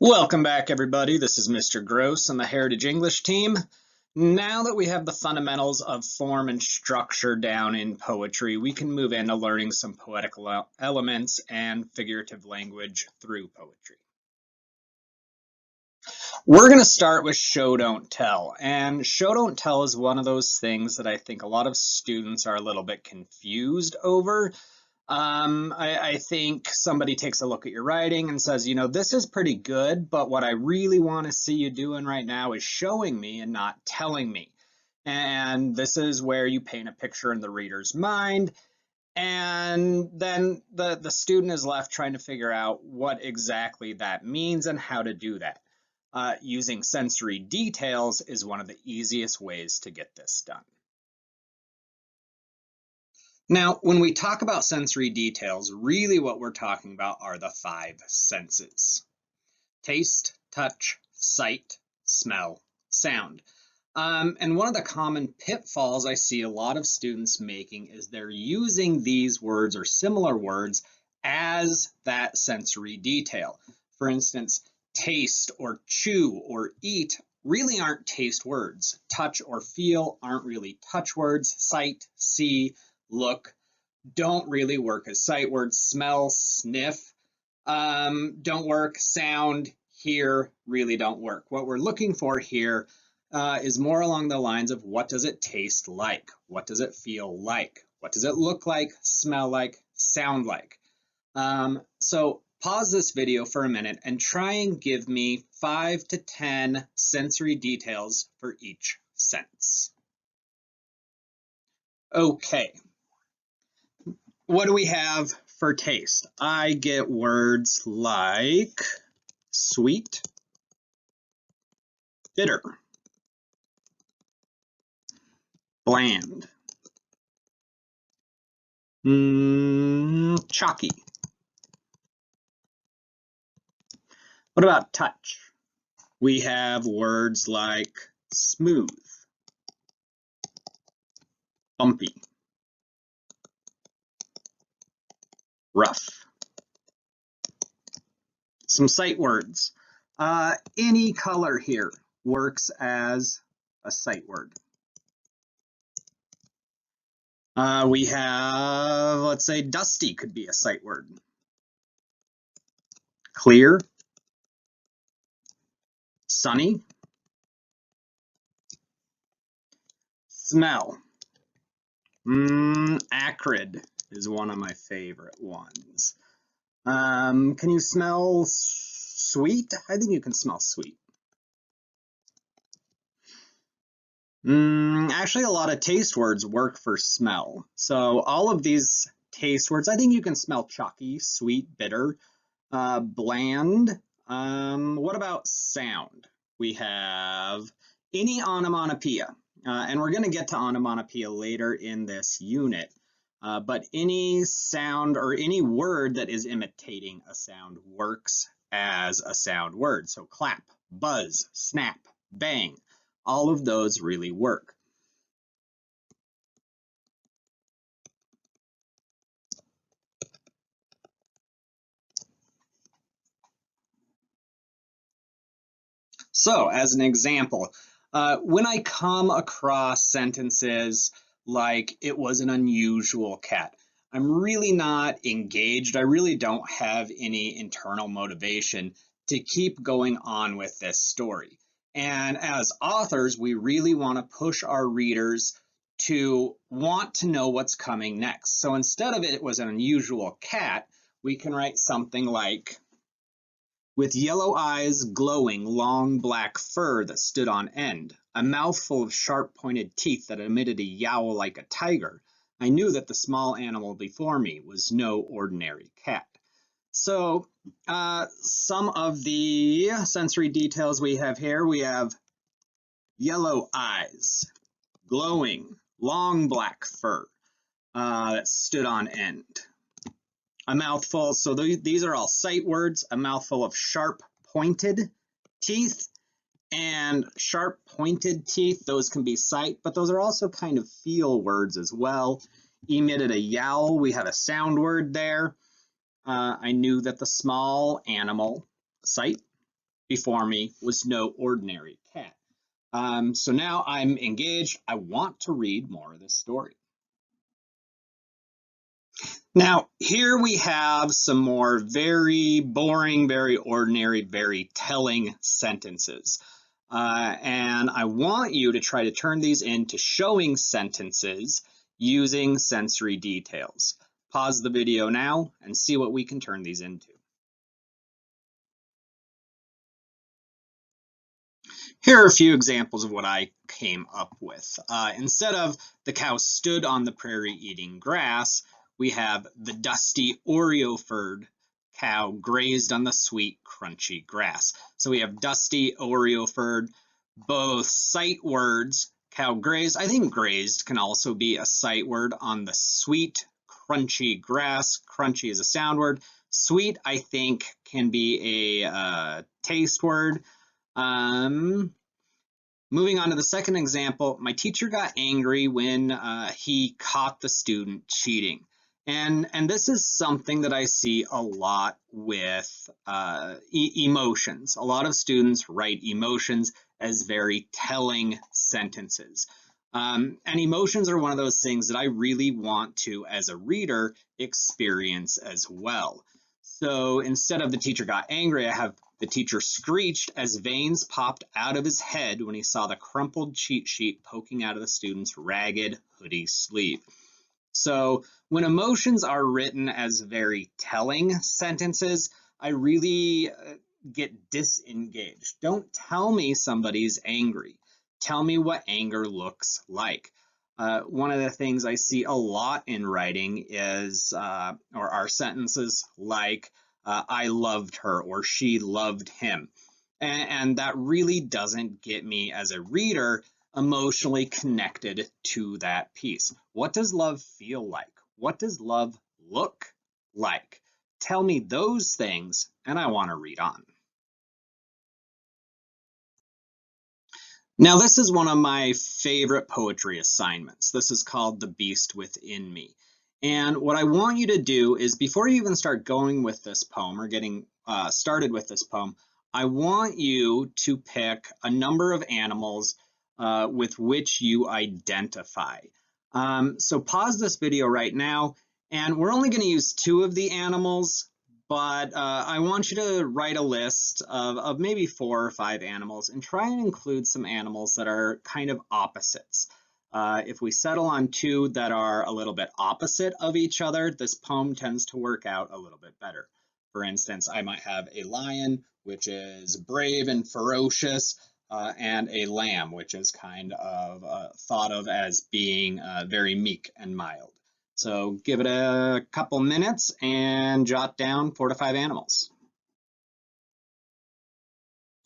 Welcome back, everybody. This is Mr. Gross on the Heritage English team. Now that we have the fundamentals of form and structure down in poetry, we can move into learning some poetical elements and figurative language through poetry. We're going to start with show, don't tell. And show, don't tell is one of those things that I think a lot of students are a little bit confused over. I think somebody takes a look at your writing and says, you know, this is pretty good, but what I really want to see you doing right now is showing me and not telling me. And this is where you paint a picture in the reader's mind. And then the student is left trying to figure out what exactly that means and how to do that. Using sensory details is one of the easiest ways to get this done. Now, when we talk about sensory details, really what we're talking about are the five senses: taste, touch, sight, smell, sound. And one of the common pitfalls I see a lot of students making is they're using these words or similar words as that sensory detail. For instance, taste or chew or eat really aren't taste words. Touch or feel aren't really touch words. Sight, see, look don't really work as sight words. Smell, sniff don't work. Sound, hear really don't work. What we're looking for here is more along the lines of what does it taste like? What does it feel like? What does it look like, smell like, sound like? So pause this video for a minute and try and give me 5 to 10 sensory details for each sense. Okay. What do we have for taste? I get words like sweet, bitter, bland, chalky. What about touch? We have words like smooth, bumpy, rough. Some sight words. Any color here works as a sight word. We have, let's say, dusty could be a sight word. Clear, sunny, smell. Acrid is one of my favorite ones. Can you smell sweet? I think you can smell sweet. Actually, a lot of taste words work for smell. So all of these taste words, I think you can smell chalky, sweet, bitter, bland. What about sound? We have any onomatopoeia. And we're going to get to onomatopoeia later in this unit. But any sound or any word that is imitating a sound works as a sound word. So clap, buzz, snap, bang, all of those really work. So as an example, when I come across sentences like it was an unusual cat, I'm really not engaged. I really don't have any internal motivation to keep going on with this story. And as authors, we really want to push our readers to want to know what's coming next. So instead of it was an unusual cat, we can write something like, with yellow eyes glowing long black fur that stood on end, a mouthful of sharp-pointed teeth that emitted a yowl like a tiger, I knew that the small animal before me was no ordinary cat. So some of the sensory details we have here, we have yellow eyes, glowing, long black fur that stood on end. A mouthful, so these are all sight words, a mouthful of sharp pointed teeth, and sharp pointed teeth, those can be sight, but those are also kind of feel words as well. Emitted a yowl, we have a sound word there. I knew that the small animal, sight, before me was no ordinary cat. So now I'm engaged. I want to read more of this story. Now, here we have some more very boring, very ordinary, very telling sentences. And I want you to try to turn these into showing sentences using sensory details. Pause the video now and see what we can turn these into. Here are a few examples of what I came up with. Instead of the cow stood on the prairie eating grass, we have the dusty Oreo-furred cow grazed on the sweet, crunchy grass. So we have dusty, Oreo-furred, both sight words. Cow grazed, I think grazed can also be a sight word on the sweet, crunchy grass. Crunchy is a sound word. Sweet, I think, can be a taste word. Moving on to the second example, my teacher got angry when he caught the student cheating. And this is something that I see a lot with emotions. A lot of students write emotions as very telling sentences. And emotions are one of those things that I really want to, as a reader, experience as well. So instead of the teacher got angry, I have the teacher screeched as veins popped out of his head when he saw the crumpled cheat sheet poking out of the student's ragged hoodie sleeve. So when emotions are written as very telling sentences, I really get disengaged. Don't tell me somebody's angry. Tell me what anger looks like. One of the things I see a lot in writing is, or are sentences like, I loved her or she loved him. And that really doesn't get me as a reader emotionally connected to that piece. What does love feel like? What does love look like? Tell me those things and I want to read on. Now, this is one of my favorite poetry assignments. This is called The Beast Within Me. And what I want you to do is, before you even start going with this poem or getting started with this poem, I want you to pick a number of animals with which you identify. So pause this video right now, and we're only going to use 2 of the animals. But I want you to write a list of maybe 4 or 5 animals and try and include some animals that are kind of opposites. If we settle on 2 that are a little bit opposite of each other, this poem tends to work out a little bit better. For instance, I might have a lion, which is brave and ferocious, and a lamb, which is kind of thought of as being very meek and mild. So give it a couple minutes and jot down 4 to 5 animals.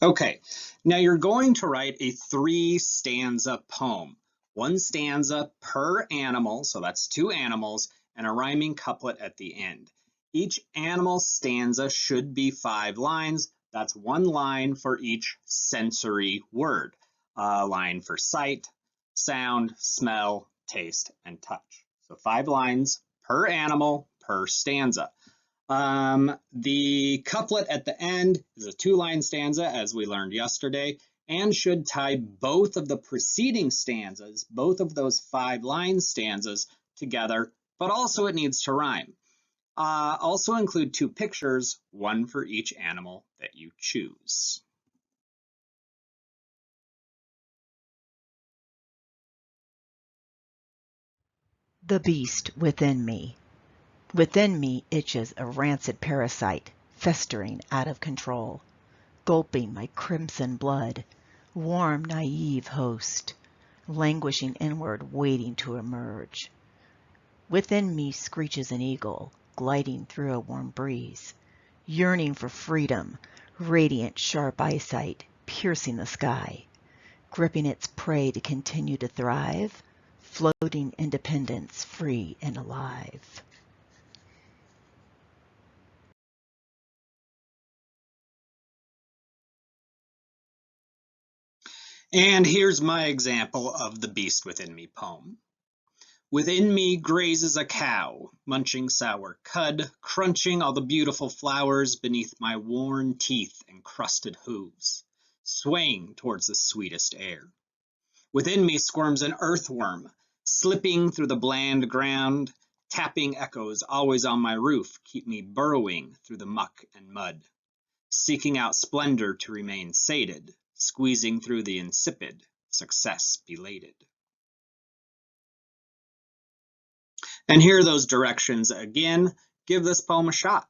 Okay, now you're going to write a 3-stanza poem. 1 stanza per animal, so that's 2 animals, and a rhyming couplet at the end. Each animal stanza should be 5 lines. That's 1 line for each sensory word. A line for sight, sound, smell, taste, and touch. So 5 lines per animal per stanza. The couplet at the end is a 2-line stanza, as we learned yesterday, and should tie both of the preceding stanzas, both of those 5-line stanzas together, but also it needs to rhyme. Also include 2 pictures, 1 for each animal that you choose. The beast within me. Within me itches a rancid parasite, festering out of control, gulping my crimson blood, warm, naive host, languishing inward, waiting to emerge. Within me screeches an eagle, gliding through a warm breeze, yearning for freedom, radiant, sharp eyesight, piercing the sky, gripping its prey to continue to thrive, floating independence, free and alive. And here's my example of the Beast Within Me poem. Within me grazes a cow, munching sour cud, crunching all the beautiful flowers beneath my worn teeth and crusted hooves, swaying towards the sweetest air. Within me squirms an earthworm, slipping through the bland ground, tapping echoes always on my roof keep me burrowing through the muck and mud, seeking out splendor to remain sated, squeezing through the insipid, success belated. And here are those directions again. Give this poem a shot.